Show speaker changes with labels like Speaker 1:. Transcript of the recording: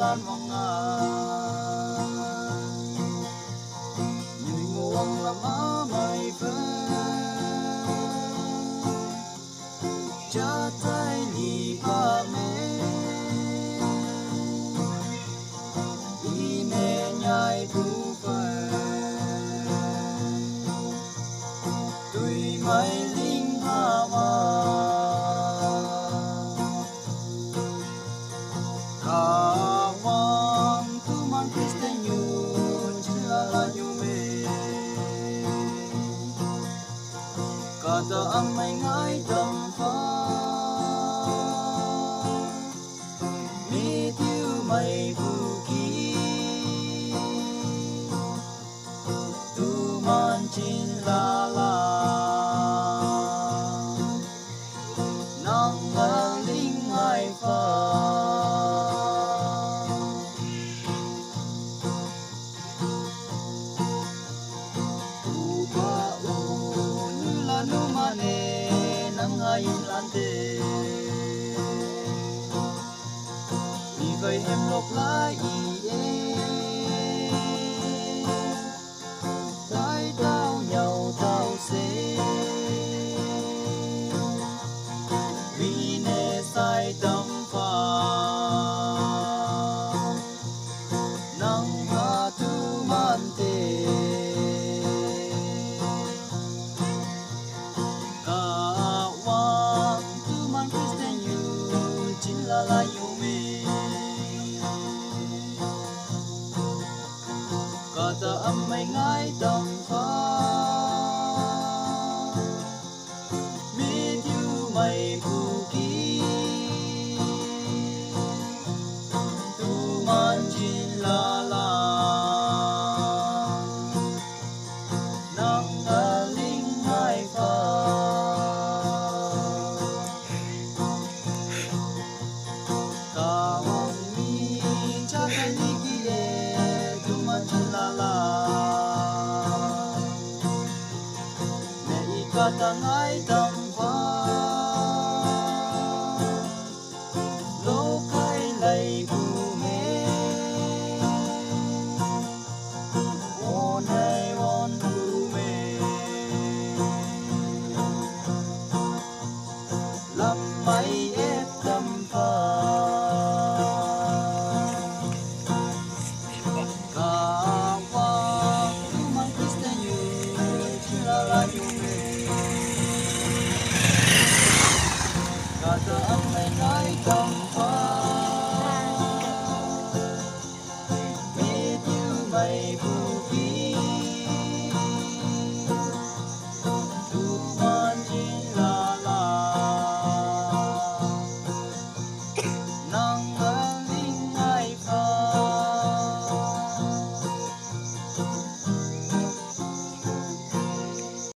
Speaker 1: lan vòng người nguồn là má mày phơi cha tay nhị ba mẹ đi mẹ nhai thu phơi tụi mày linh hà ma kawang tu man Kristen yun sila yume kada ang may ngay dampa mit yu may buki tu man chin lala nang ngaling ay pa Lante vì vậy em lộc lại tái tao nhau tao sẽ vì nè sai tâm pha nang ha tu man te la yume kada am may ngay tâm pha mit yu may buki tu man chin la la nang aling ngay pha kata ngay tâm pha lô khai lầy bù mê ôn hay ôn bù mê làm máy ép tâm pha kawang tu man Kristen yun sila yume kada ang may ngay tâm pha mit yu may bu